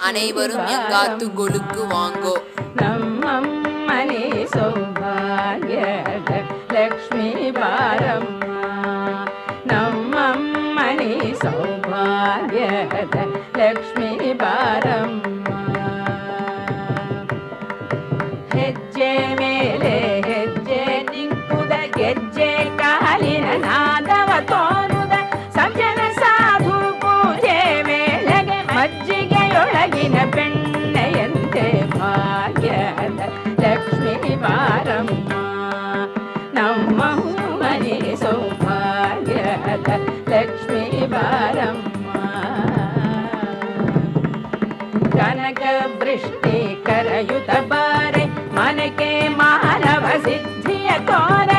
அனைவரும் எங்காத்து கொழுக்கு வாங்கோ. நம்மம்மணி சௌபாகிய லக்ஷ்மி பாரம்மா. நம்மம்மணி சௌபாகிய ಲಕ್ಷ್ಮೀ ಬಾರಮ್ಮ. ಹೆಜ್ಜೆ ಮೇಲೆ ಹೆಜ್ಜೆ ನಿಂಕುದ ಗೆಜ್ಜೆ ಕಾಲಿನ ನಾದವ ತೋರುದ ಸಜ್ಜನ ಸಾಧು ಪೂಜೆ ವೇಳೆಗೆ ಮಜ್ಜಿಗೆಯೊಳಗಿನ ಬೆಣ್ಣೆಯಂತೆ ಭಾಗ್ಯದ ಲಕ್ಷ್ಮೀ ಬಾರಮ್ಮ. ನಮ್ಮ ಮನೆ ಸೌಭಾಗ್ಯದ ಲಕ್ಷ್ಮೀ ಬಾರಮ್ಮ. ಕನಕ ವೃಷ್ಟಿ ಕರಯುತ ಬಾರೆ ಮನಕೆ ಮಾನವ ಸಿದ್ಧಿಯ ತೋರೆ